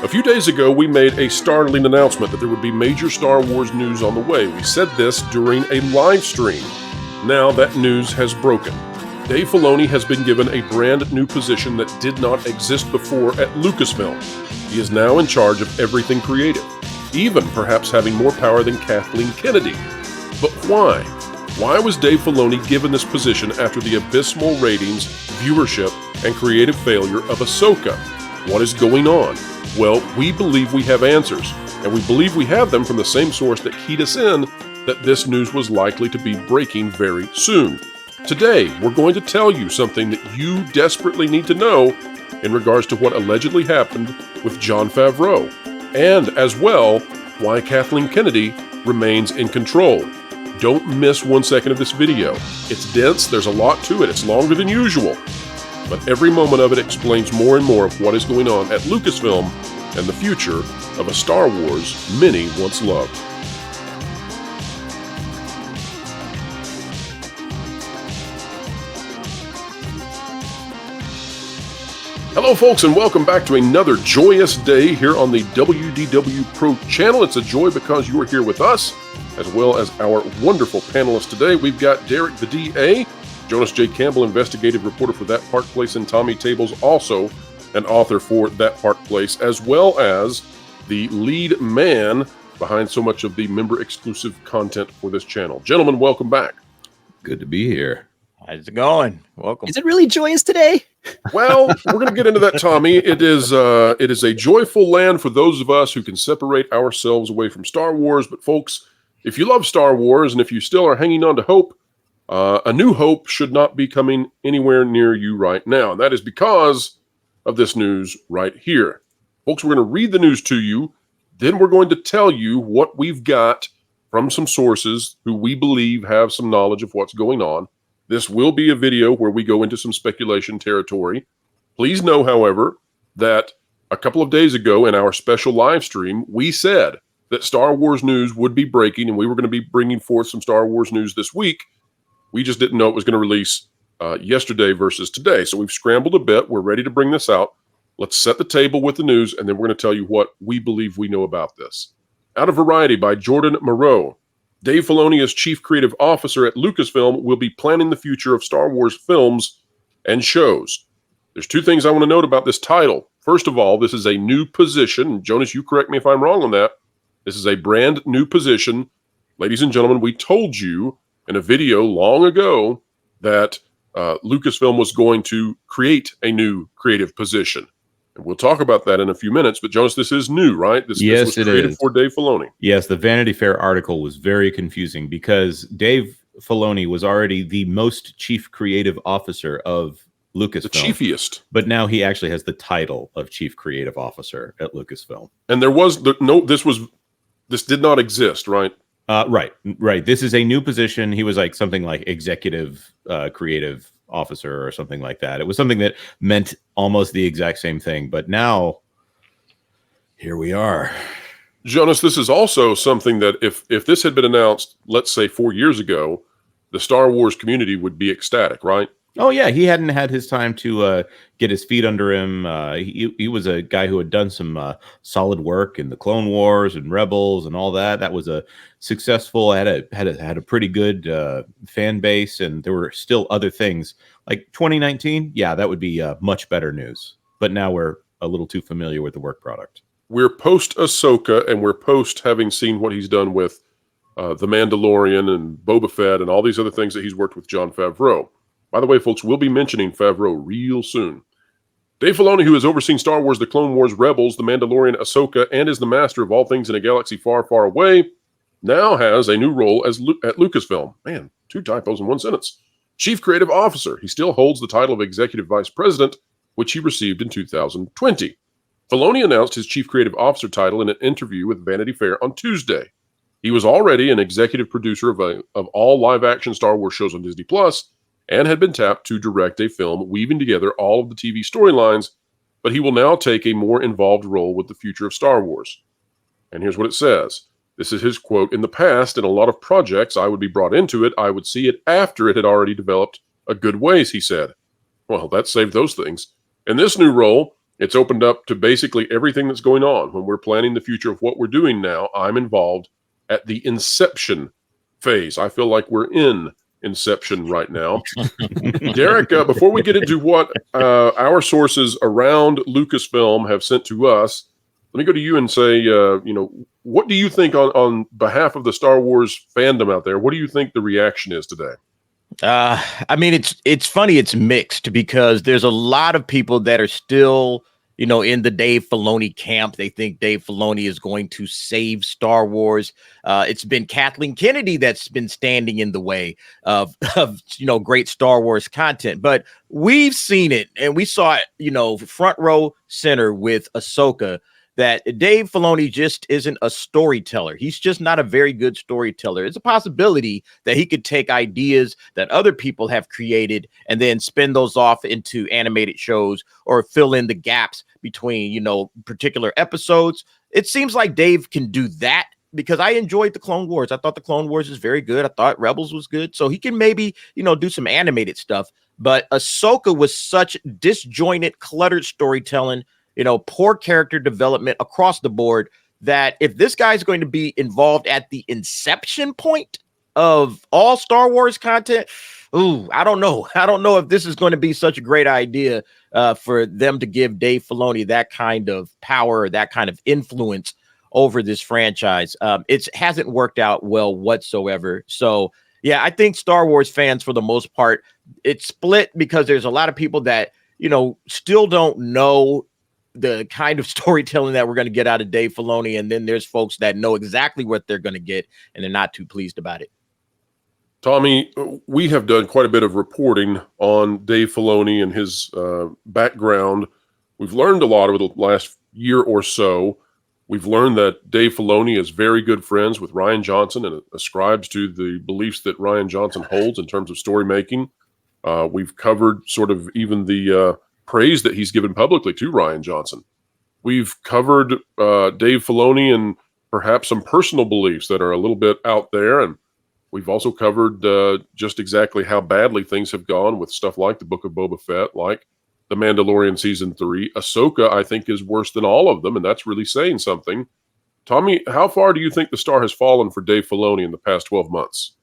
A few days ago, we made a startling announcement that there would be major Star Wars news on the way. We said this during a live stream. Now that news has broken. Dave Filoni has been given a brand new position that did not exist before at Lucasfilm. He is now in charge of everything creative, even perhaps having more power than Kathleen Kennedy. But why? Why was Dave Filoni given this position after the abysmal ratings, viewership, and creative failure of Ahsoka? What is going on? Well, we believe we have answers, and we believe we have them from the same source that keyed us in that this news was likely to be breaking very soon. Today, we're going to tell you something that you desperately need to know in regards to what allegedly happened with Jon Favreau, and as well, why Kathleen Kennedy remains in control. Don't miss 1 second of this video. It's dense, there's a lot to it, it's longer than usual. But every moment of it explains more and more of what is going on at Lucasfilm and the future of a Star Wars many once loved. Hello folks, and welcome back to another joyous day here on the WDW Pro channel. It's a joy because you are here with us, as well as our wonderful panelists today. We've got Derek the DA, Jonas J. Campbell, investigative reporter for That Park Place, and Tommy Tables, also an author for That Park Place, as well as the lead man behind so much of the member-exclusive content for this channel. Gentlemen, welcome back. Good to be here. How's it going? Welcome. Is it really joyous today? Well, we're going to get into that, Tommy. It is a joyful land for those of us who can separate ourselves away from Star Wars. But folks, if you love Star Wars and if you still are hanging on to hope, a new hope should not be coming anywhere near you right now. And that is because of this news right here. Folks, we're going to read the news to you. Then we're going to tell you what we've got from some sources who we believe have some knowledge of what's going on. This will be a video where we go into some speculation territory. Please know, however, that a couple of days ago in our special live stream, we said that Star Wars news would be breaking and we were going to be bringing forth some Star Wars news this week. We just didn't know it was going to release yesterday versus today. So we've scrambled a bit. We're ready to bring this out. Let's set the table with the news, and then we're going to tell you what we believe we know about this. Out of Variety by Jordan Moreau. Dave Filoni, as Chief Creative Officer at Lucasfilm, will be planning the future of Star Wars films and shows. There's two things I want to note about this title. First of all, this is a new position. Jonas, you correct me if I'm wrong on that. This is a brand new position. Ladies and gentlemen, we told you in a video long ago that Lucasfilm was going to create a new creative position. And we'll talk about that in a few minutes. But Jonas, this is new, right? This was created for Dave Filoni. Yes, the Vanity Fair article was very confusing because Dave Filoni was already the most chief creative officer of Lucasfilm. The chiefiest. But now he actually has the title of chief creative officer at Lucasfilm. And there was this did not exist, right? Right. This is a new position. He was like something like executive creative officer or something like that. It was something that meant almost the exact same thing. But now, here we are. Jonas, this is also something that if this had been announced, let's say 4 years ago, the Star Wars community would be ecstatic, right? Oh, yeah. He hadn't had his time to get his feet under him. He was a guy who had done some solid work in the Clone Wars and Rebels and all that. That was a successful, had a pretty good fan base, and there were still other things. Like 2019, yeah, that would be much better news. But now we're a little too familiar with the work product. We're post Ahsoka, and we're post having seen what he's done with The Mandalorian and Boba Fett and all these other things that he's worked with Jon Favreau. By the way, folks, we'll be mentioning Favreau real soon. Dave Filoni, who has overseen Star Wars, The Clone Wars, Rebels, The Mandalorian, Ahsoka, and is the master of all things in a galaxy far, far away, now has a new role at Lucasfilm. Man, 2 typos in 1 sentence. Chief Creative Officer. He still holds the title of Executive Vice President, which he received in 2020. Filoni announced his Chief Creative Officer title in an interview with Vanity Fair on Tuesday. He was already an executive producer of all live-action Star Wars shows on Disney+, and had been tapped to direct a film weaving together all of the TV storylines, but he will now take a more involved role with the future of Star Wars. And here's what it says. This is his quote. In the past, in a lot of projects, I would be brought into it. I would see it after it had already developed a good ways, he said. Well, that saved those things. In this new role, It's opened up to basically everything that's going on. When we're planning the future of what we're doing now, I'm involved at the inception phase. I feel like we're in inception right now. Derek, before we get into what our sources around Lucasfilm have sent to us, let me go to you and say, what do you think on behalf of the Star Wars fandom out there? What do you think the reaction is today? I mean, it's funny. It's mixed because there's a lot of people that are still, in the Dave Filoni camp. They think Dave Filoni is going to save Star Wars. It's been Kathleen Kennedy that's been standing in the way of great Star Wars content. But we've seen it, and we saw it, front row center with Ahsoka, that Dave Filoni just isn't a storyteller. He's just not a very good storyteller. It's a possibility that he could take ideas that other people have created and then spin those off into animated shows or fill in the gaps between, particular episodes. It seems like Dave can do that because I enjoyed the Clone Wars. I thought the Clone Wars was very good. I thought Rebels was good. So he can maybe, do some animated stuff. But Ahsoka was such disjointed, cluttered storytelling, poor character development across the board, that if this guy's going to be involved at the inception point of all Star Wars content, I don't know. I don't know if this is going to be such a great idea for them to give Dave Filoni that kind of power, or that kind of influence over this franchise. It hasn't worked out well whatsoever. So, yeah, I think Star Wars fans, for the most part, it's split because there's a lot of people that, still don't know the kind of storytelling that we're going to get out of Dave Filoni. And then there's folks that know exactly what they're going to get, and they're not too pleased about it. Tommy, we have done quite a bit of reporting on Dave Filoni and his background. We've learned a lot over the last year or so. We've learned that Dave Filoni is very good friends with Rian Johnson and ascribes to the beliefs that Rian Johnson holds in terms of story making. We've covered sort of even the praise that he's given publicly to Rian Johnson. We've covered Dave Filoni and perhaps some personal beliefs that are a little bit out there. And we've also covered just exactly how badly things have gone with stuff like the Book of Boba Fett, like The Mandalorian Season 3. Ahsoka, I think, is worse than all of them, and that's really saying something. Tommy, how far do you think the star has fallen for Dave Filoni in the past 12 months?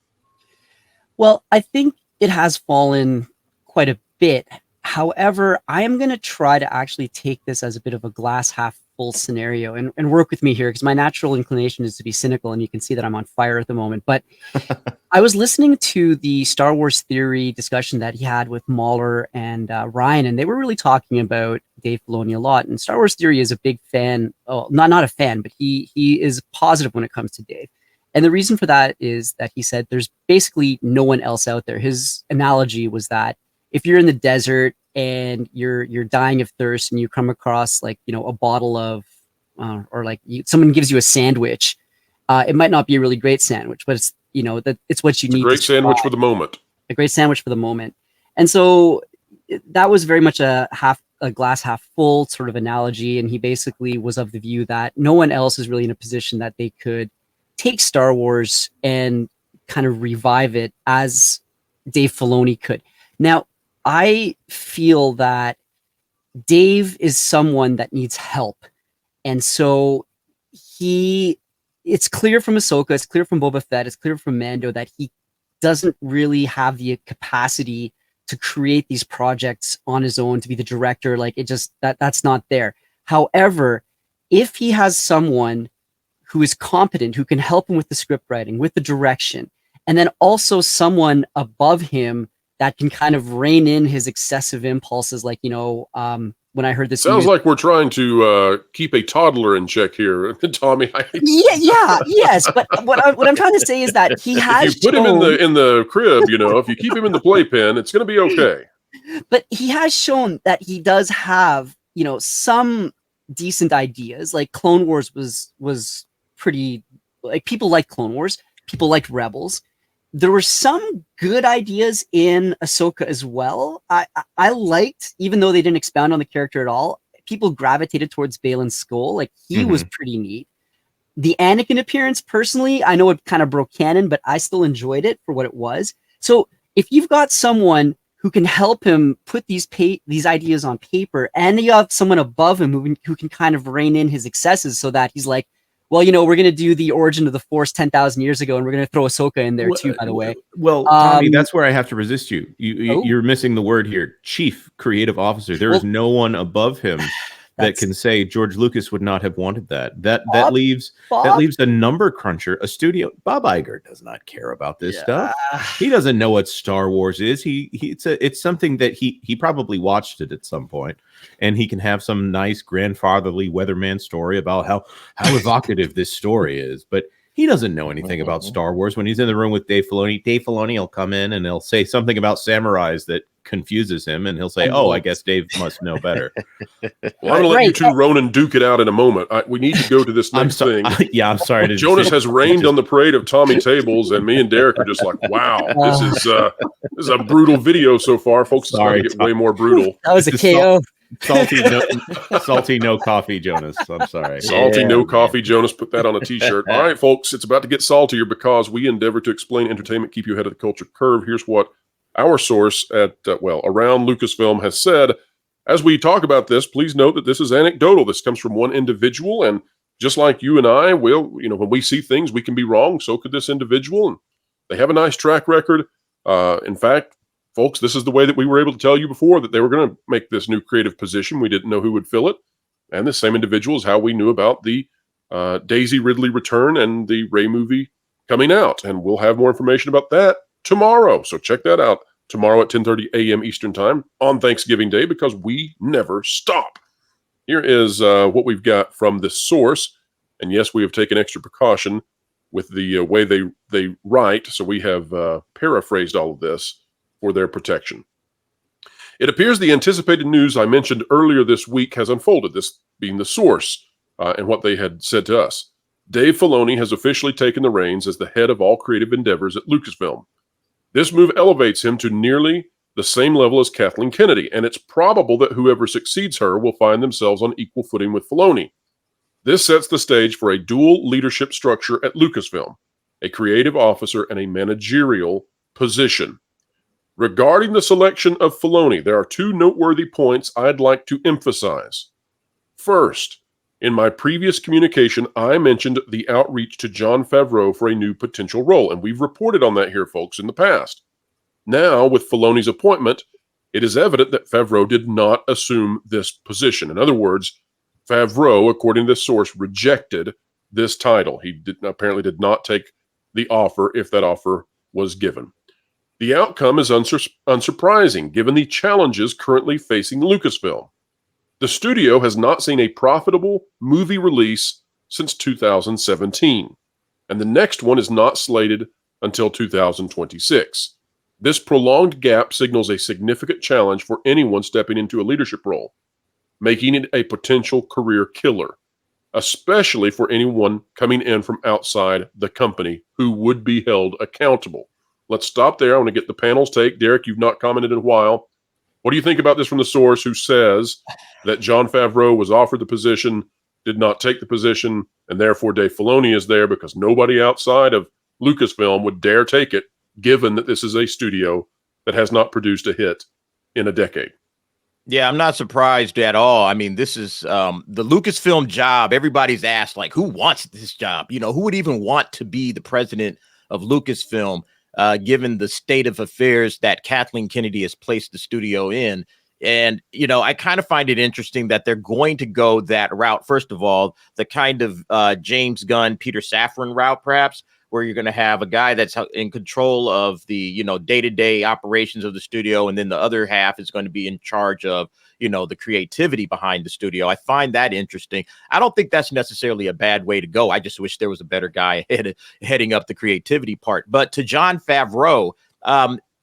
Well, I think it has fallen quite a bit. However, I am going to try to actually take this as a bit of a glass half full scenario and work with me here, because my natural inclination is to be cynical, and you can see that I'm on fire at the moment. But I was listening to the Star Wars theory discussion that he had with Mahler and Ryan, and they were really talking about Dave Filoni a lot. And Star Wars theory is a big fan, not a fan, but he is positive when it comes to Dave. And the reason for that is that he said there's basically no one else out there. His analogy was that if you're in the desert and you're dying of thirst and you come across a bottle of someone gives you a sandwich, it might not be a really great sandwich, but it's what you need. A great sandwich for the moment. A great sandwich for the moment. And so that was very much a glass half full sort of analogy. And he basically was of the view that no one else is really in a position that they could take Star Wars and kind of revive it as Dave Filoni could. Now, I feel that Dave is someone that needs help. And so it's clear from Ahsoka, it's clear from Boba Fett, it's clear from Mando that he doesn't really have the capacity to create these projects on his own, to be the director. That's not there. However, if he has someone who is competent, who can help him with the script writing, with the direction, and then also someone above him that can kind of rein in his excessive impulses. When I heard this, sounds like we're trying to keep a toddler in check here, Tommy. Yes. But what I'm trying to say is that he has. If you put him in the crib, if you keep him in the playpen, it's going to be okay. But he has shown that he does have, some decent ideas. Like Clone Wars was pretty. Like, people like Clone Wars, people liked Rebels. There were some good ideas in Ahsoka as well. I liked, even though they didn't expound on the character at all, people gravitated towards Baylan Skoll. He was pretty neat. The Anakin appearance, personally, I know it kind of broke canon, but I still enjoyed it for what it was. So if you've got someone who can help him put these ideas on paper, and you have someone above him who can kind of rein in his excesses, so that he's like, well, we're going to do the origin of the Force 10,000 years ago, and we're going to throw Ahsoka in there too, by the way. Well, Tommy, that's where I have to resist you. You're missing the word here. Chief Creative Officer. There is no one above him that can say George Lucas would not have wanted that. That leaves a number cruncher, a studio. Bob Iger does not care about this stuff. He doesn't know what Star Wars is. It's something that he probably watched it at some point, and he can have some nice grandfatherly weatherman story about how evocative this story is. But he doesn't know anything about Star Wars. When he's in the room with Dave Filoni, Dave Filoni will come in and he'll say something about samurais that confuses him, and he'll say, "Oh, I guess Dave must know better." Well, I'm going to let you two, Ronan, duke it out in a moment. We need to go to this next thing. I'm sorry. Jonas has rained on the parade of Tommy tables, and me and Derek are just like, "Wow, this is a brutal video so far, folks. It's going to get way more brutal." That was a KO. Salty no coffee, Jonas. I'm sorry. Salty no coffee, Jonas. Put that on a t-shirt. All right, folks, it's about to get saltier because we endeavor to explain entertainment, keep you ahead of the culture curve. Here's what our source at around Lucasfilm has said. As we talk about this, please note that this is anecdotal. This comes from one individual, and just like you and I will, when we see things, we can be wrong. So could this individual, and they have a nice track record. In fact, folks, this is the way that we were able to tell you before that they were going to make this new creative position. We didn't know who would fill it. And the same individual is how we knew about the Daisy Ridley return and the Rey movie coming out. And we'll have more information about that tomorrow. So check that out tomorrow at 10:30 a.m. Eastern Time on Thanksgiving Day, because we never stop. Here is what we've got from this source. And yes, we have taken extra precaution with the way they write. So we have paraphrased all of this for their protection. It appears the anticipated news I mentioned earlier this week has unfolded, this being the source and what they had said to us. Dave Filoni has officially taken the reins as the head of all creative endeavors at Lucasfilm. This move elevates him to nearly the same level as Kathleen Kennedy, and it's probable that whoever succeeds her will find themselves on equal footing with Filoni. This sets the stage for a dual leadership structure at Lucasfilm, a creative officer and a managerial position. Regarding the selection of Filoni, there are two noteworthy points I'd like to emphasize. First, in my previous communication, I mentioned the outreach to Jon Favreau for a new potential role, and we've reported on that here, folks, in the past. Now, with Filoni's appointment, it is evident that Favreau did not assume this position. In other words, Favreau, according to this source, rejected this title. He apparently did not take the offer if that offer was given. The outcome is unsurprising, given the challenges currently facing Lucasfilm. The studio has not seen a profitable movie release since 2017, and the next one is not slated until 2026. This prolonged gap signals a significant challenge for anyone stepping into a leadership role, making it a potential career killer, especially for anyone coming in from outside the company who would be held accountable. Let's stop there. I want to get the panel's take. Derek, you've not commented in a while. What do you think about this from the source who says that Jon Favreau was offered the position, did not take the position, and therefore Dave Filoni is there because nobody outside of Lucasfilm would dare take it, given that this is a studio that has not produced a hit in a decade? Yeah, I'm not surprised at all. I mean, this is the Lucasfilm job. Everybody's asked, like, who wants this job? Who would even want to be the president of Lucasfilm? Given the state of affairs that Kathleen Kennedy has placed the studio in. And, I kind of find it interesting that they're going to go that route. First of all, the kind of James Gunn, Peter Safran route, perhaps, where you're going to have a guy that's in control of the, day-to-day operations of the studio. And then the other half is going to be in charge of, the creativity behind the studio. I find that interesting. I don't think that's necessarily a bad way to go. I just wish there was a better guy heading up the creativity part. But to Jon Favreau,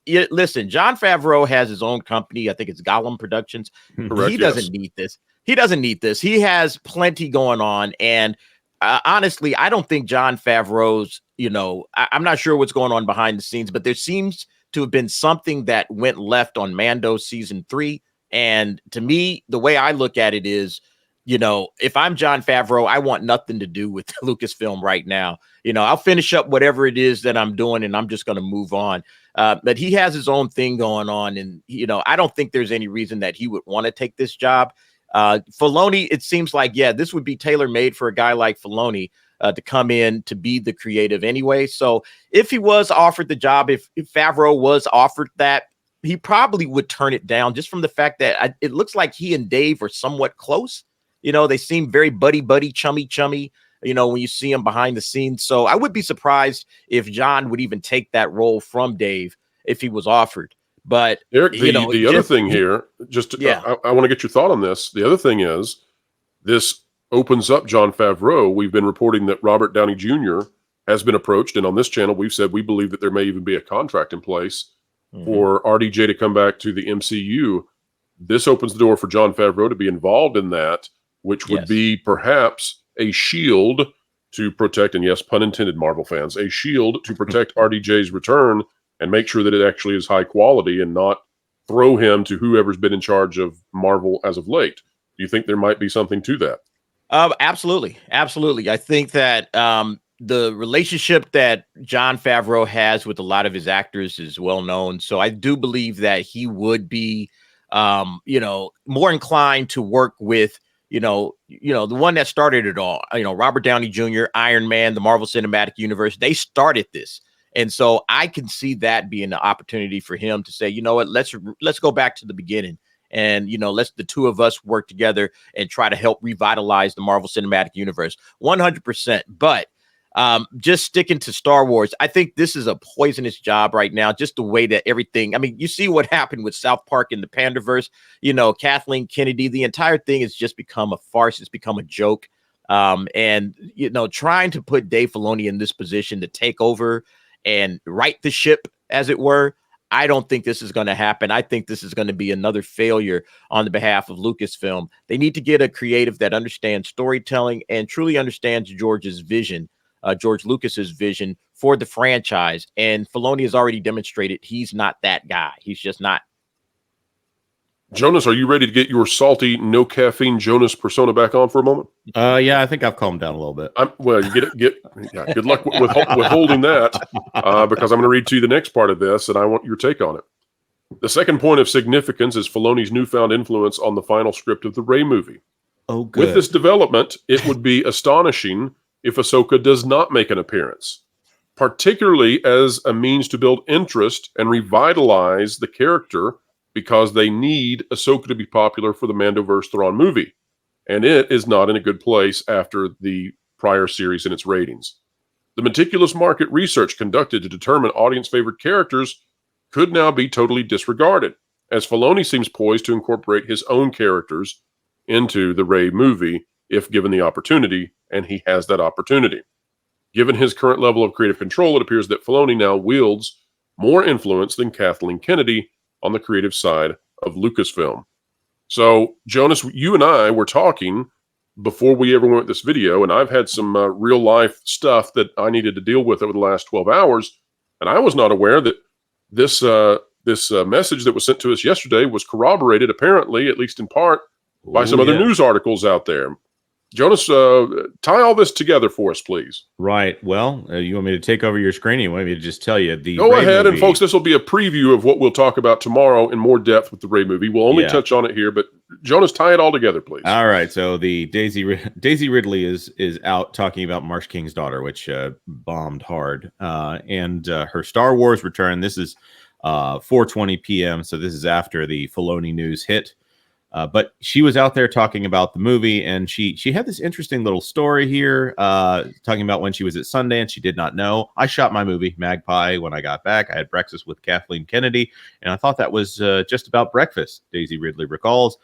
listen, Jon Favreau has his own company. I think it's Gollum Productions. Correct, he doesn't need this. He doesn't need this. He has plenty going on. And honestly, I don't think Jon Favreau's, I'm not sure what's going on behind the scenes, but there seems to have been something that went left on Mando season 3. And to me, the way I look at it is if I'm Jon Favreau, I want nothing to do with Lucasfilm right now. I'll finish up whatever it is that I'm doing, and I'm just going to move on. But he has his own thing going on, and I don't think there's any reason that he would want to take this job. Filoni, it seems like, this would be tailor-made for a guy like Filoni to come in to be the creative anyway. So if he was offered the job, if Favreau was offered that, he probably would turn it down just from the fact that it looks like he and Dave are somewhat close. They seem very buddy, chummy, when you see them behind the scenes. So I would be surprised if Jon would even take that role from Dave if he was offered. But Eric, the other thing here, I want to get your thought on this. The other thing is, this opens up Jon Favreau. We've been reporting that Robert Downey Jr. has been approached, and on this channel, we've said we believe that there may even be a contract in place for RDJ to come back to the MCU. This opens the door for Jon Favreau to be involved in that, which would be perhaps a shield to protect, and yes, pun intended, Marvel fans, a shield to protect RDJ's return and make sure that it actually is high quality and not throw him to whoever's been in charge of Marvel as of late. Do you think there might be something to that? Absolutely. I think that the relationship that Jon Favreau has with a lot of his actors is well known. So I do believe that he would be, more inclined to work with, the one that started it all, Robert Downey Jr., Iron Man, the Marvel Cinematic Universe. They started this. And so I can see that being an opportunity for him to say, you know what, let's go back to the beginning. And, let's the two of us work together and try to help revitalize the Marvel Cinematic Universe 100%. But just sticking to Star Wars, I think this is a poisonous job right now, just the way that everything, I mean, you see what happened with South Park and the Pandaverse, Kathleen Kennedy, the entire thing has just become a farce. It's become a joke. And, trying to put Dave Filoni in this position to take over and right the ship, as it were, I don't think this is going to happen. I think this is going to be another failure on the behalf of Lucasfilm. They need to get a creative that understands storytelling and truly understands George's vision, George Lucas's vision for the franchise. And Filoni has already demonstrated he's not that guy. He's just not. Jonas, are you ready to get your salty, no caffeine Jonas persona back on for a moment? Yeah, I think I've calmed down a little bit. Good luck with holding that, because I'm going to read to you the next part of this, and I want your take on it. The second point of significance is Filoni's newfound influence on the final script of the Rey movie. Oh, good. With this development, it would be astonishing if Ahsoka does not make an appearance, particularly as a means to build interest and revitalize the character, because they need Ahsoka to be popular for the Mandoverse Thrawn movie. And it is not in a good place after the prior series and its ratings. The meticulous market research conducted to determine audience-favorite characters could now be totally disregarded, as Filoni seems poised to incorporate his own characters into the Rey movie if given the opportunity, and he has that opportunity. Given his current level of creative control, it appears that Filoni now wields more influence than Kathleen Kennedy on the creative side of Lucasfilm. So, Jonas, you and I were talking before we ever went with this video, and I've had some real-life stuff that I needed to deal with over the last 12 hours, and I was not aware that this message that was sent to us yesterday was corroborated, apparently, at least in part, by some other news articles out there. Jonas, tie all this together for us, please. Right. Well, you want me to take over your screen? You want me to just tell you the Go ahead, and folks, this will be a preview of what we'll talk about tomorrow in more depth with the Rey movie. We'll only touch on it here, but Jonas, tie it all together, please. All right. So the Daisy Ridley is out talking about Marsh King's daughter, which bombed hard, and her Star Wars return. This is 4:20 p.m. So this is after the Filoni news hit. But she was out there talking about the movie, and she had this interesting little story here, talking about when she was at Sundance. She did not know. I shot my movie, Magpie, when I got back. I had breakfast with Kathleen Kennedy, and I thought that was just about breakfast, Daisy Ridley recalls.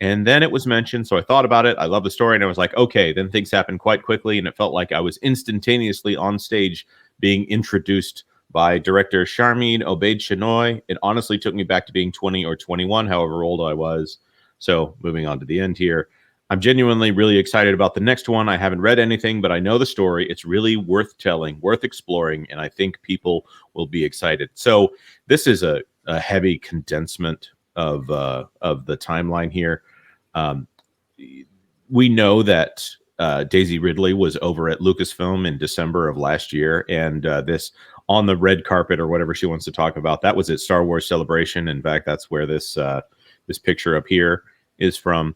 And then it was mentioned, so I thought about it. I love the story, and I was like, okay. Then things happened quite quickly, and it felt like I was instantaneously on stage being introduced by director Sharmeen Obaid-Chinoy. It honestly took me back to being 20 or 21, however old I was. So moving on to the end here, I'm genuinely really excited about the next one. I haven't read anything, but I know the story. It's really worth telling, worth exploring, and I think people will be excited. So this is a heavy condensement of the timeline here. we know that Daisy Ridley was over at Lucasfilm in December of last year, and this on the red carpet or whatever she wants to talk about, that was at Star Wars Celebration. In fact, that's where this picture up here is from.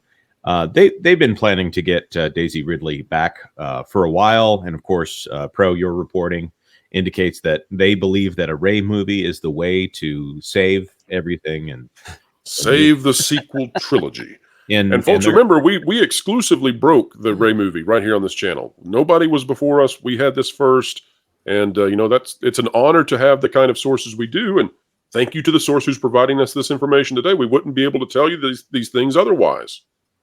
They've been planning to get Daisy Ridley back for a while, and of course, Pro, your reporting indicates that they believe that a Rey movie is the way to save everything and save the sequel trilogy. And folks, and remember, we exclusively broke the Rey movie right here on this channel. Nobody was before us. We had this first, and it's an honor to have the kind of sources we do. And thank you to the source who's providing us this information today. We wouldn't be able to tell you these things otherwise.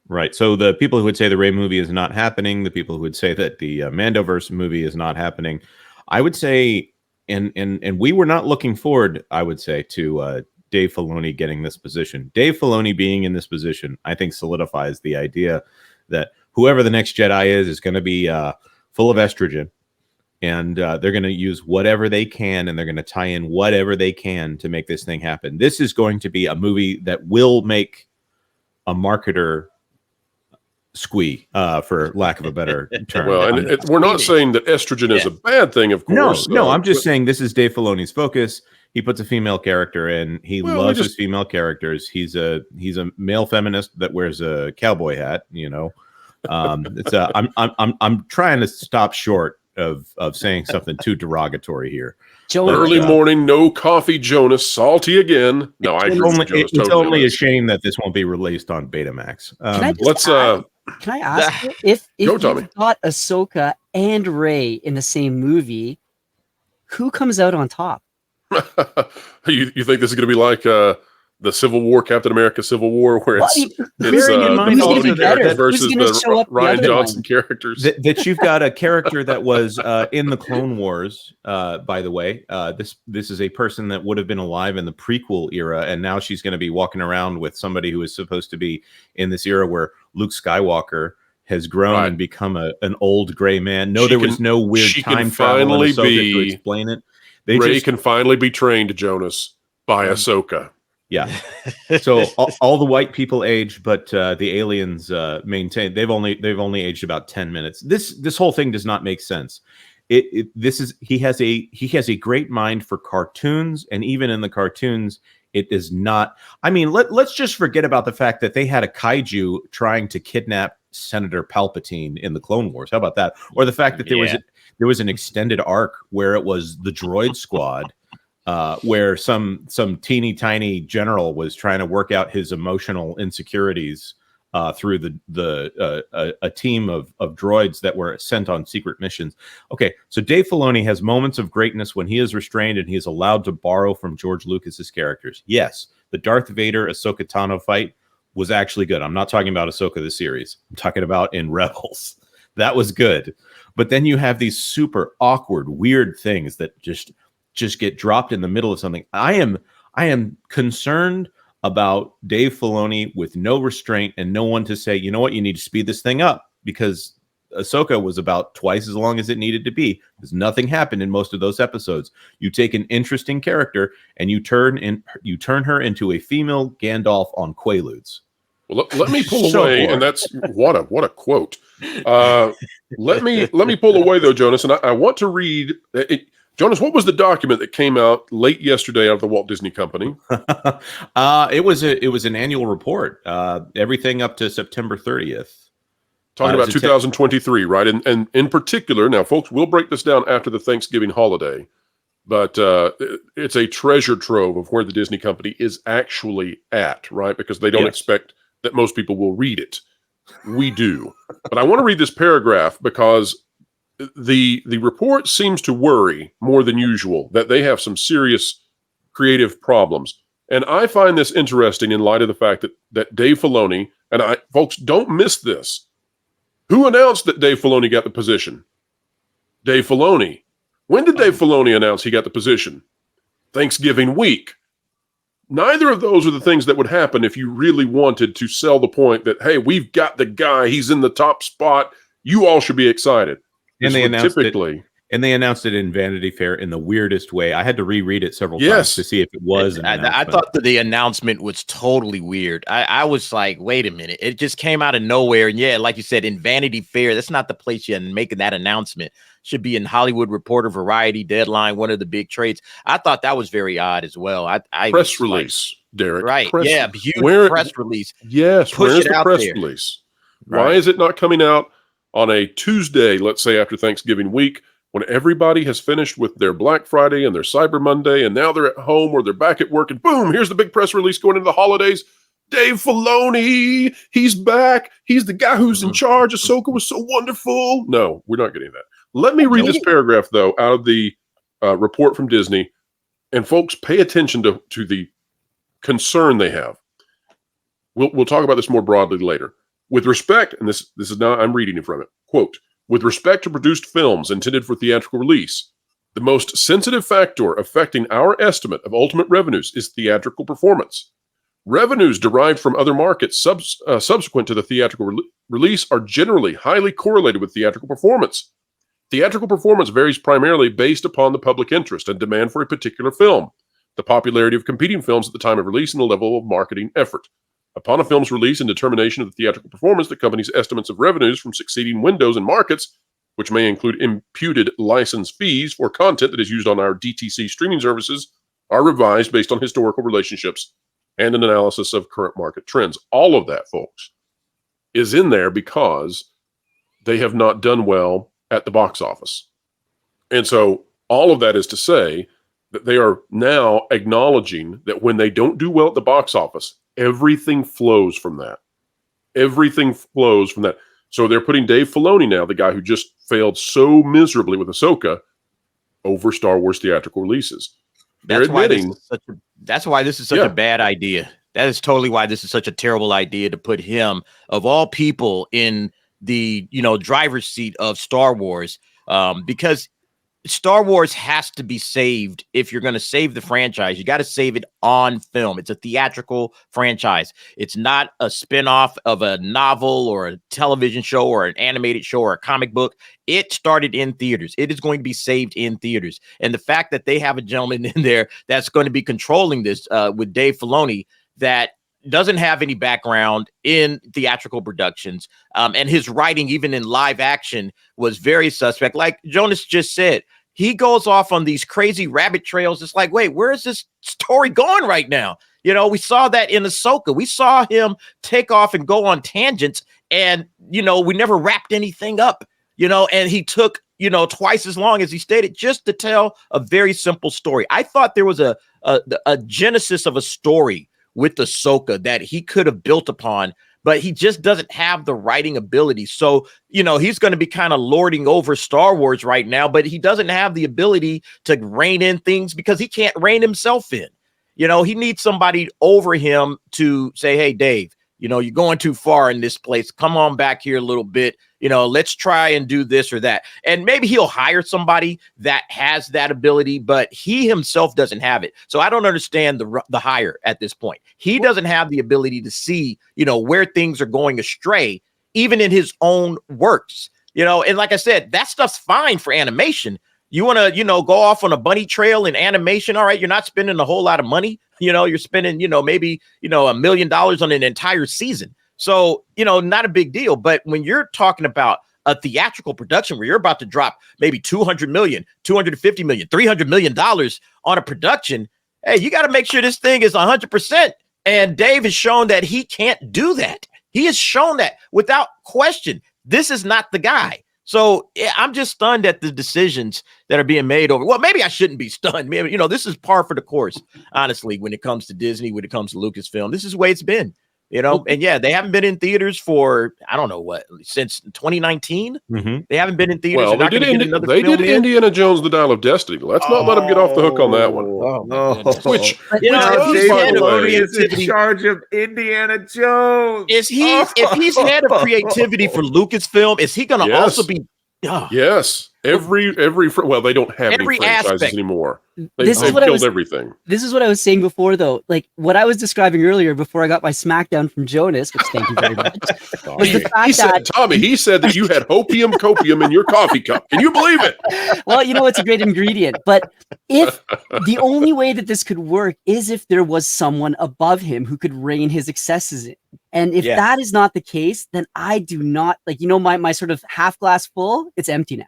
Right. So the people who would say the Rey movie is not happening, the people who would say that the Mandoverse movie is not happening, I would say, and we were not looking forward, I would say, to Dave Filoni getting this position. Dave Filoni being in this position, I think, solidifies the idea that whoever the next Jedi is going to be full of estrogen, and they're going to use whatever they can, and they're going to tie in whatever they can to make this thing happen. This is going to be a movie that will make a marketer squee, for lack of a better term. Well, and we're not saying that estrogen is a bad thing, of course. No, I'm just saying this is Dave Filoni's focus. He puts a female character in. He loves his female characters. He's a male feminist that wears a cowboy hat. I'm trying to stop short of saying something too derogatory here. Early morning, no coffee, Jonas, salty again. No, I agree with Jonas. It's only a shame that this won't be released on Betamax. Can I ask you, if you got Ahsoka and Rey in the same movie, who comes out on top? You think this is going to be like the Civil War, Captain America Civil War, where it's bearing in mind also characters versus the Ryan Johnson characters? That you've got a character that was in the Clone Wars, by the way. This is a person that would have been alive in the prequel era, and now she's going to be walking around with somebody who is supposed to be in this era where Luke Skywalker has grown and become an old gray man. No, there was no weird time travel to explain it. Rey can finally be trained, Jonas, by Ahsoka. Yeah. So all the white people age, but the aliens maintain. They've only aged about 10 minutes. This whole thing does not make sense. He has a great mind for cartoons, and even in the cartoons, it is not. I mean, let's just forget about the fact that they had a kaiju trying to kidnap Senator Palpatine in the Clone Wars. How about that? Or the fact that there was an extended arc where it was the Droid Squad. Where some teeny tiny general was trying to work out his emotional insecurities through a team of droids that were sent on secret missions. Okay, so Dave Filoni has moments of greatness when he is restrained and he is allowed to borrow from George Lucas's characters. Yes, the Darth Vader Ahsoka Tano fight was actually good. I'm not talking about Ahsoka the series. I'm talking about in Rebels. That was good. But then you have these super awkward, weird things that just get dropped in the middle of something. I am concerned about Dave Filoni with no restraint and no one to say, you know what, you need to speed this thing up, because Ahsoka was about twice as long as it needed to be, because nothing happened in most of those episodes. You take an interesting character and you turn her into a female Gandalf on Quaaludes. Well, let me pull away, and that's what a quote. Let me pull away though, Jonas, and I want to read it. Jonas, what was the document that came out late yesterday out of the Walt Disney Company? It was an annual report, everything up to September 30th. Talking about 2023, right? And in particular, now, folks, we'll break this down after the Thanksgiving holiday, but it's a treasure trove of where the Disney Company is actually at, right? Because they don't expect that most people will read it. We do. But I want to read this paragraph because the report seems to worry more than usual that they have some serious creative problems. And I find this interesting in light of the fact that Dave Filoni, and folks, don't miss this. Who announced that Dave Filoni got the position? Dave Filoni. When did Dave Filoni announce he got the position? Thanksgiving week. Neither of those are the things that would happen if you really wanted to sell the point that, hey, we've got the guy, he's in the top spot, you all should be excited. And they announced And they announced it in Vanity Fair in the weirdest way. I had to reread it several times to see if it was an announcement. I thought that the announcement was totally weird. I was like, wait a minute. It just came out of nowhere. And yeah, like you said, in Vanity Fair, that's not the place you're making that announcement. Should be in Hollywood Reporter, Variety, Deadline, one of the big trades. I thought that was very odd as well. I press release, Derek. Right. Yeah, huge press release. Yes, where's the press release? Why is it not coming out on a Tuesday, let's say after Thanksgiving week, when everybody has finished with their Black Friday and their Cyber Monday, and now they're at home or they're back at work, and boom, here's the big press release going into the holidays. Dave Filoni, he's back. He's the guy who's in charge. Ahsoka was so wonderful. No, we're not getting that. Let me read this paragraph, though, out of the report from Disney. And folks, pay attention to the concern they have. We'll talk about this more broadly later. With respect, and this is now, I'm reading it from it, quote, with respect to produced films intended for theatrical release, the most sensitive factor affecting our estimate of ultimate revenues is theatrical performance. Revenues derived from other markets subsequent to the theatrical release are generally highly correlated with theatrical performance. Theatrical performance varies primarily based upon the public interest and demand for a particular film, the popularity of competing films at the time of release, and the level of marketing effort. Upon a film's release and determination of the theatrical performance, the company's estimates of revenues from succeeding windows and markets, which may include imputed license fees for content that is used on our DTC streaming services, are revised based on historical relationships and an analysis of current market trends. All of that, folks, is in there because they have not done well at the box office. And so all of that is to say that they are now acknowledging that when they don't do well at the box office, everything flows from that. Everything flows from that. So they're putting Dave Filoni now, the guy who just failed so miserably with Ahsoka, over Star Wars theatrical releases. They're admitting that's why this is such a bad idea. That is totally why this is such a terrible idea to put him, of all people, in the driver's seat of Star Wars, because Star Wars has to be saved. If you're going to save the franchise, you got to save it on film. It's a theatrical franchise. It's not a spinoff of a novel or a television show or an animated show or a comic book. It started in theaters. It is going to be saved in theaters. And the fact that they have a gentleman in there that's going to be controlling this with Dave Filoni, that doesn't have any background in theatrical productions, and his writing, even in live action, was very suspect. Like Jonas just said, he goes off on these crazy rabbit trails. It's like, wait, where is this story going right now? We saw that in Ahsoka. We saw him take off and go on tangents, and, we never wrapped anything up, and he took, twice as long as he stated just to tell a very simple story. I thought there was a genesis of a story with Ahsoka that he could have built upon, but he just doesn't have the writing ability. So, he's going to be kind of lording over Star Wars right now, but he doesn't have the ability to rein in things because he can't rein himself in. He needs somebody over him to say, hey, Dave, you're going too far in this place. Come on back here a little bit. Let's try and do this or that. And maybe he'll hire somebody that has that ability, but he himself doesn't have it. So I don't understand the hire at this point. He doesn't have the ability to see, where things are going astray, even in his own works. And like I said, that stuff's fine for animation. You want to, go off on a bunny trail in animation. All right. You're not spending a whole lot of money. You're spending, maybe, $1 million on an entire season. So, not a big deal. But when you're talking about a theatrical production where you're about to drop maybe $200 million, $250 million, $300 million on a production, hey, you got to make sure this thing is 100%. And Dave has shown that he can't do that. He has shown that without question. This is not the guy. So I'm just stunned at the decisions that are being made over. Well, maybe I shouldn't be stunned. Maybe, this is par for the course, honestly, when it comes to Disney, when it comes to Lucasfilm. This is the way it's been, and yeah, they haven't been in theaters for, I don't know what, since 2019. Mm-hmm. They haven't been in theaters. Well, they did Indiana Jones, The Dial of Destiny. Let's not let them get off the hook on that one. Which Dave Filoni is in charge of Indiana Jones. Is he, if he's head of creativity for Lucasfilm, is he going to also be? Yes. Well, they don't have Every any franchises aspect. anymore. This is They've what I killed was- everything. This is what I was saying before, though. Like what I was describing earlier before I got my smackdown from Jonas, which thank you very much, was the fact He said, that, Tommy, he said that you had hopium copium in your coffee cup. Can you believe it? well, you know, it's a great ingredient. But if the only way that this could work is if there was someone above him who could rein his excesses in. And if that is not the case, then I do not, like, you know, my sort of half glass full, it's empty now.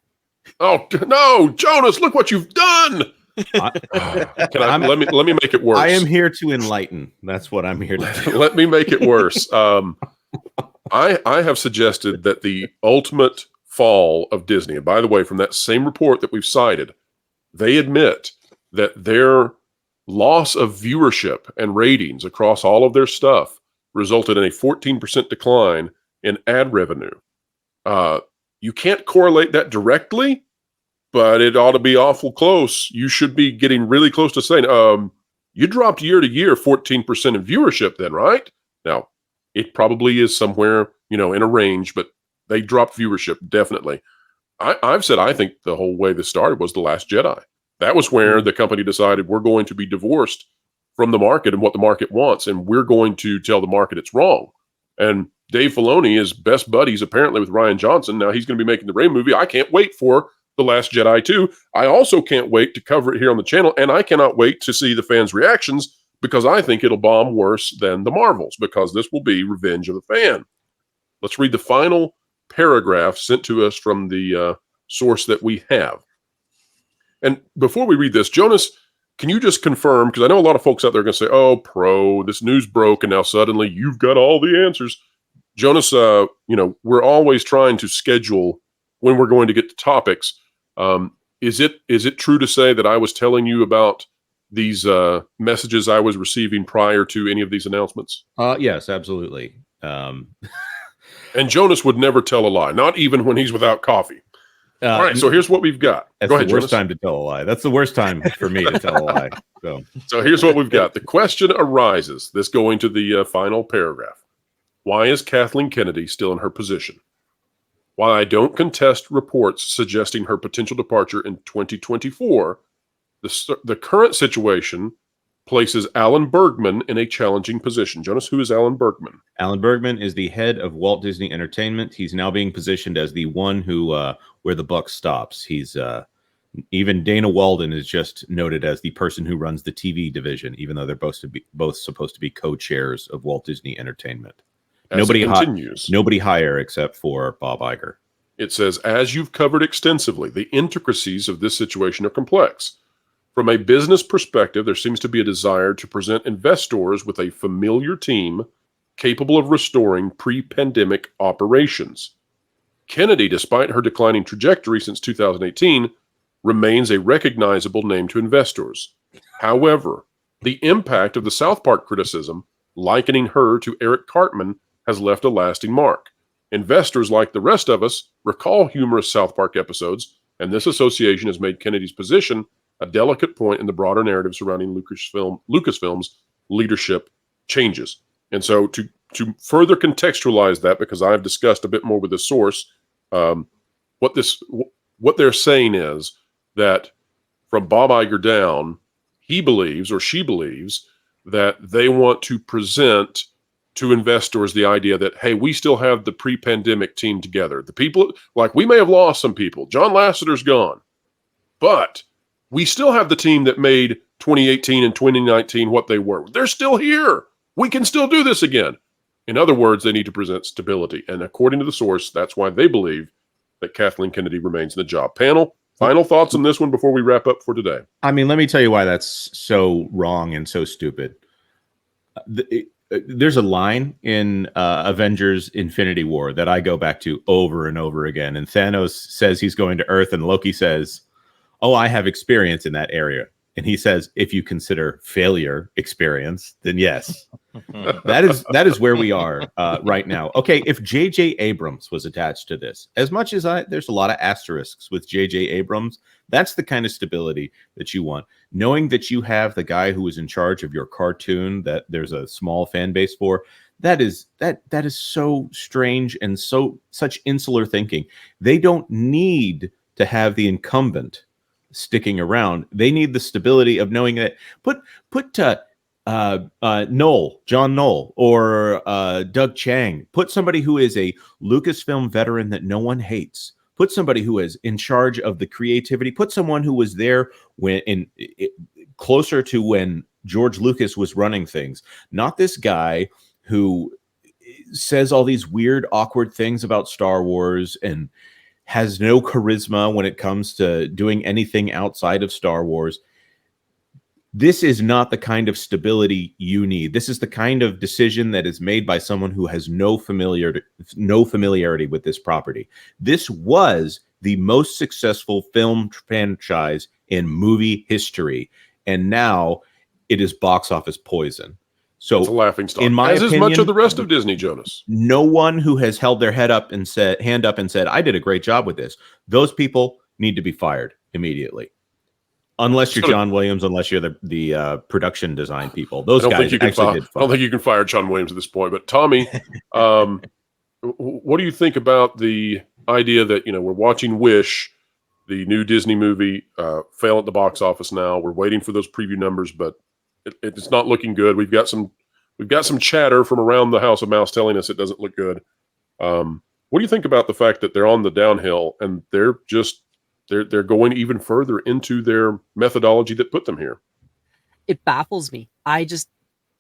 Oh no, Jonas! Look what you've done. Let me make it worse. I am here to enlighten. That's what I'm here to do. Let me make it worse. I have suggested that the ultimate fall of Disney, and by the way, from that same report that we've cited, they admit that their loss of viewership and ratings across all of their stuff resulted in a 14% decline in ad revenue. You can't correlate that directly, but it ought to be awful close. You should be getting really close to saying, you dropped year to year 14% in viewership then, right? Now, it probably is somewhere, in a range, but they dropped viewership, definitely. I've said I think the whole way this started was The Last Jedi. That was where the company decided we're going to be divorced from the market and what the market wants, and we're going to tell the market it's wrong. And Dave Filoni is best buddies, apparently, with Rian Johnson. Now he's going to be making the Rey movie. I can't wait for The Last Jedi 2. I also can't wait to cover it here on the channel, and I cannot wait to see the fans' reactions because I think it'll bomb worse than the Marvels because this will be revenge of the fan. Let's read the final paragraph sent to us from the source that we have. And before we read this, Jonas, can you just confirm, because I know a lot of folks out there are going to say, oh, pro, this news broke, and now suddenly you've got all the answers. Jonas, we're always trying to schedule when we're going to get to topics. Is it true to say that I was telling you about these messages I was receiving prior to any of these announcements? Yes, absolutely. And Jonas would never tell a lie, not even when he's without coffee. All right, so here's what we've got. That's Go ahead, the worst Jonas. time to tell a lie. That's the worst time for me to tell a lie. So here's what we've got. The question arises, this going to the final paragraph. Why is Kathleen Kennedy still in her position? While I don't contest reports suggesting her potential departure in 2024, the current situation places Alan Bergman in a challenging position. Jonas, who is Alan Bergman? Alan Bergman is the head of Walt Disney Entertainment. He's now being positioned as the one who where the buck stops. He's even Dana Walden is just noted as the person who runs the TV division, even though they're both supposed to be co-chairs of Walt Disney Entertainment. Nobody higher except for Bob Iger. It says, as you've covered extensively, the intricacies of this situation are complex. From a business perspective, there seems to be a desire to present investors with a familiar team capable of restoring pre-pandemic operations. Kennedy, despite her declining trajectory since 2018, remains a recognizable name to investors. However, the impact of the South Park criticism, likening her to Eric Cartman, has left a lasting mark. Investors, like the rest of us, recall humorous South Park episodes, and this association has made Kennedy's position a delicate point in the broader narrative surrounding Lucasfilm's leadership changes. And so to further contextualize that, because I've discussed a bit more with the source, what they're saying is that from Bob Iger down, he believes or she believes that they want to present to investors the idea that, hey, we still have the pre-pandemic team together. The people, like, we may have lost some people. John Lasseter's gone. But we still have the team that made 2018 and 2019 what they were. They're still here. We can still do this again. In other words, they need to present stability. And according to the source, that's why they believe that Kathleen Kennedy remains in the job. Panel, final thoughts on this one before we wrap up for today? I mean, let me tell you why that's so wrong and so stupid. There's a line in Avengers Infinity War that I go back to over and over again. And Thanos says he's going to Earth, and Loki says, oh, I have experience in that area. And he says, if you consider failure experience, then yes. that is where we are right now. Okay, if J.J. Abrams was attached to this, as much as there's a lot of asterisks with J.J. Abrams, that's the kind of stability that you want. Knowing that you have the guy who is in charge of your cartoon that there's a small fan base for, that is so strange and such insular thinking. They don't need to have the incumbent sticking around. They need the stability of knowing that put John Knoll, or Doug Chiang. Put somebody who is a Lucasfilm veteran that no one hates. Put somebody who is in charge of the creativity. Put someone who was there closer to when George Lucas was running things. Not this guy who says all these weird, awkward things about Star Wars and has no charisma when it comes to doing anything outside of Star Wars. This is not the kind of stability you need. This is the kind of decision that is made by someone who has no familiarity with this property. This was the most successful film franchise in movie history, and now it is box office poison. So it's a laughing stock. In my opinion, as much of the rest of Disney, Jonas. No one who has held their hand up and said, I did a great job with this. Those people need to be fired immediately. Unless you're John Williams, unless you're the production design people. Those guys actually did fire. I don't think you can fire John Williams at this point. But Tommy, what do you think about the idea that, we're watching Wish, the new Disney movie, fail at the box office now? We're waiting for those preview numbers, but it's not looking good. We've got some chatter from around the House of Mouse telling us it doesn't look good. What do you think about the fact that they're on the downhill and they're going even further into their methodology that put them here? It baffles me. I just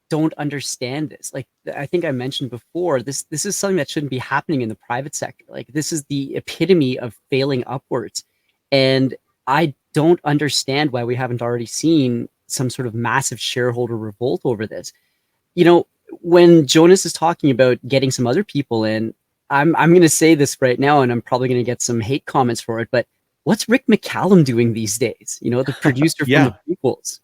don't understand this. Like I think I mentioned before, this is something that shouldn't be happening in the private sector. Like this is the epitome of failing upwards. And I don't understand why we haven't already seen some sort of massive shareholder revolt over this. When Jonas is talking about getting some other people in, I'm going to say this right now, and I'm probably going to get some hate comments for it, but what's Rick McCallum doing these days? The producer from the prequels.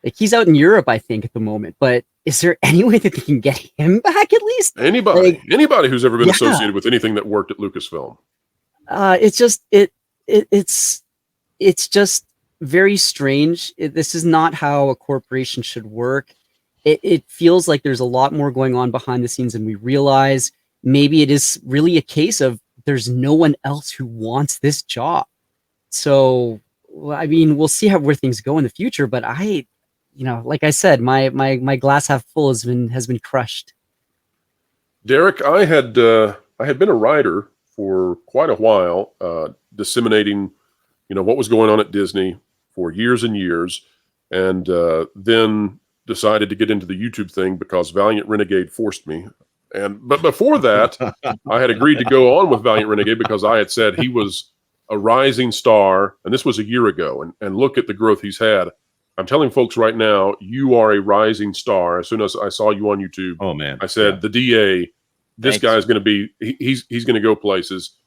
Like he's out in Europe, I think, at the moment. But is there any way that they can get him back at least? Anybody who's ever been associated with anything that worked at Lucasfilm. It's just very strange. This is not how a corporation should work. It feels like there's a lot more going on behind the scenes than we realize. Maybe it is really a case of there's no one else who wants this job. So, I mean, we'll see where things go in the future. But like I said, my glass half full has been crushed. Derek, I had been a writer for quite a while, disseminating, what was going on at Disney for years and years, and then decided to get into the YouTube thing because Valiant Renegade forced me. But before that, I had agreed to go on with Valiant Renegade because I had said he was a rising star, and this was a year ago, and look at the growth he's had. I'm telling folks right now, you are a rising star. As soon as I saw you on YouTube, oh man, I said the DA, this guy's going to be, he's going to go places.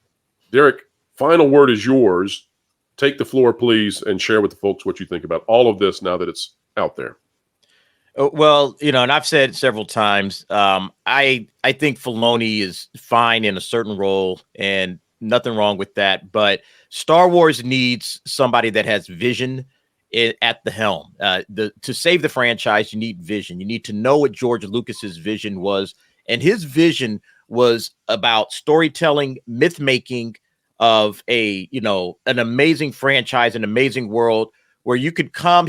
Derek, final word is yours. Take the floor, please, and share with the folks what you think about all of this now that it's out there. Well, and I've said several times, I think Filoni is fine in a certain role and nothing wrong with that. But Star Wars needs somebody that has vision at the helm. To save the franchise, you need vision. You need to know what George Lucas's vision was. And his vision was about storytelling, myth making of an amazing franchise, an amazing world where you could come.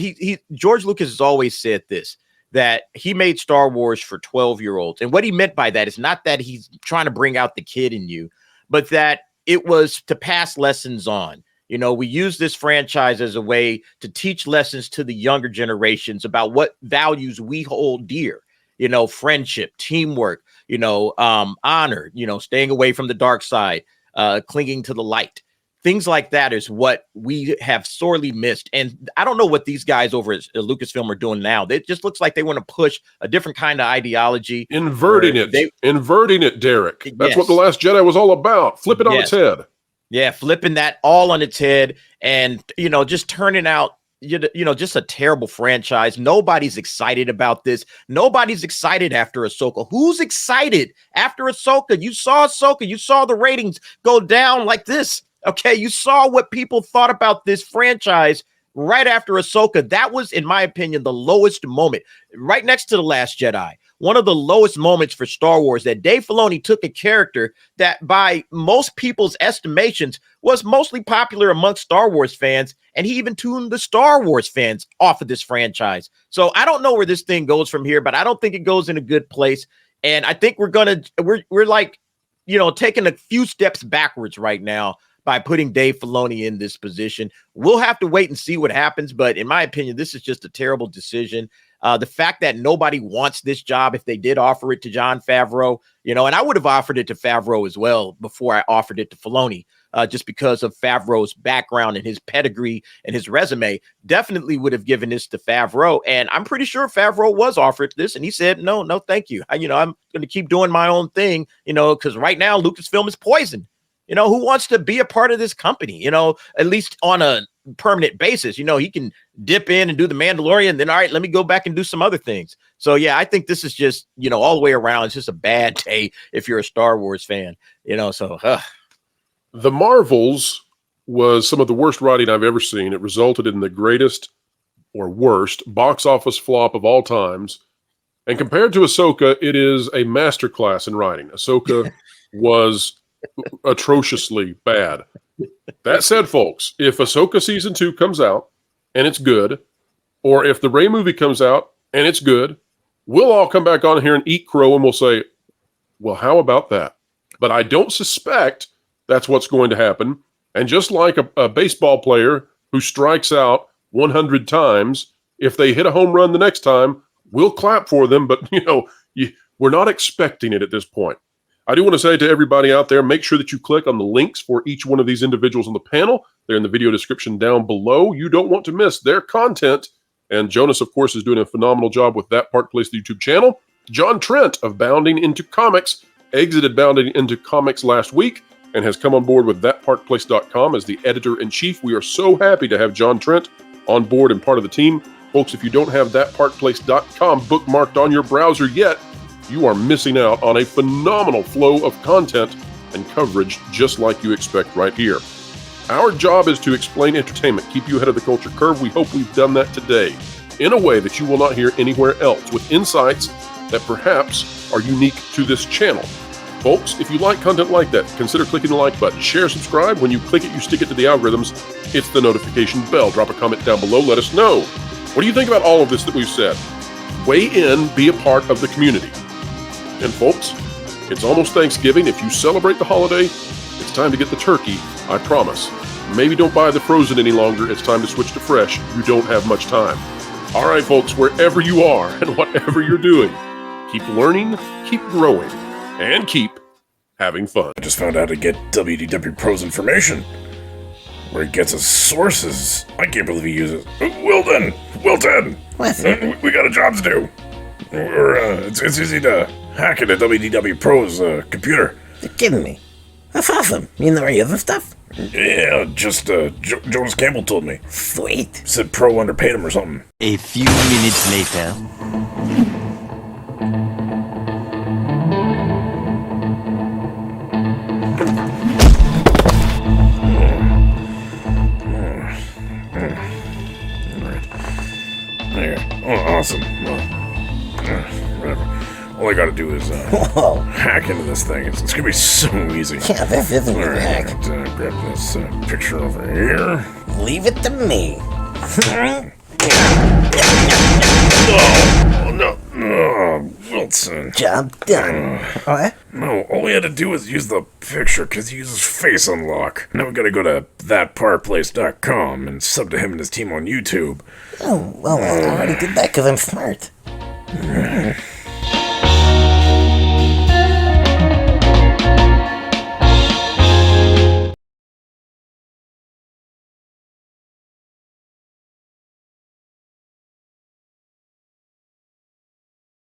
George Lucas has always said this, that he made Star Wars for 12-year-olds. And what he meant by that is not that he's trying to bring out the kid in you, but that it was to pass lessons on. We use this franchise as a way to teach lessons to the younger generations about what values we hold dear, friendship, teamwork, honor, staying away from the dark side, clinging to the light. Things like that is what we have sorely missed. And I don't know what these guys over at Lucasfilm are doing now. It just looks like they want to push a different kind of ideology. Inverting it, Derek. That's what The Last Jedi was all about. Flip it on its head. Yeah, flipping that all on its head and, just turning out, just a terrible franchise. Nobody's excited about this. Nobody's excited after Ahsoka. Who's excited after Ahsoka? You saw Ahsoka. You saw the ratings go down like this. Okay, you saw what people thought about this franchise right after Ahsoka. That was, in my opinion, the lowest moment, right next to The Last Jedi. one of the lowest moments for Star Wars, that Dave Filoni took a character that by most people's estimations was mostly popular amongst Star Wars fans, and he even tuned the Star Wars fans off of this franchise. So I don't know where this thing goes from here, but I don't think it goes in a good place. And I think we're like, taking a few steps backwards right now by putting Dave Filoni in this position. We'll have to wait and see what happens. But in my opinion, this is just a terrible decision. The fact that nobody wants this job, if they did offer it to Jon Favreau, and I would have offered it to Favreau as well before I offered it to Filoni, just because of Favreau's background and his pedigree and his resume, definitely would have given this to Favreau. And I'm pretty sure Favreau was offered this, and he said, no, thank you. I'm going to keep doing my own thing, because right now Lucasfilm is poisoned. Who wants to be a part of this company, at least on a permanent basis? He can dip in and do the Mandalorian, then all right, let me go back and do some other things. So yeah, I think this is just, all the way around, it's just a bad day if you're a Star Wars fan, The Marvels was some of the worst writing I've ever seen. It resulted in the greatest or worst box office flop of all times. And compared to Ahsoka, it is a masterclass in writing. Ahsoka was atrociously bad. That said, folks, if Ahsoka season 2 comes out and it's good, or if the Rey movie comes out and it's good, we'll all come back on here and eat crow and we'll say, well, how about that? But I don't suspect that's what's going to happen. And just like a baseball player who strikes out 100 times, if they hit a home run the next time, we'll clap for them. But, we're not expecting it at this point. I do want to say to everybody out there, make sure that you click on the links for each one of these individuals on the panel. They're in the video description down below. You don't want to miss their content. And Jonas, of course, is doing a phenomenal job with That Park Place, the YouTube channel. John Trent of Bounding Into Comics exited Bounding Into Comics last week and has come on board with thatparkplace.com as the editor-in-chief. We are so happy to have John Trent on board and part of the team. Folks, if you don't have thatparkplace.com bookmarked on your browser yet, you are missing out on a phenomenal flow of content and coverage just like you expect right here. Our job is to explain entertainment, keep you ahead of the culture curve. We hope we've done that today in a way that you will not hear anywhere else, with insights that perhaps are unique to this channel. Folks, if you like content like that, consider clicking the like button. Share, subscribe. When you click it, you stick it to the algorithms. It's the notification bell. Drop a comment down below. Let us know. What do you think about all of this that we've said? Weigh in, be a part of the community. And folks, it's almost Thanksgiving. If you celebrate the holiday, it's time to get the turkey, I promise. Maybe don't buy the frozen any longer. It's time to switch to fresh. You don't have much time. All right, folks, wherever you are and whatever you're doing, keep learning, keep growing, and keep having fun. I just found out to get WDW Pro's information, where he gets his sources. I can't believe he uses Wilton. What? We got a job to do. It's easy to hack into WDW Pro's computer. You're kidding me. That's awesome. You know any other stuff? Yeah, just Jonas Campbell told me. Sweet. Said Pro underpaid him or something. A few minutes later. There. Oh, awesome. Whatever. All I gotta do is hack into this thing. It's gonna be so easy. Yeah, this isn't All a right, hack. grab this picture over here. Leave it to me. Oh, no. Oh, Wilson. Job done. What? No, all we had to do was use the picture because he uses face unlock. Now we gotta go to thatparkplace.com and sub to him and his team on YouTube. Oh, well, I already did that because I'm smart.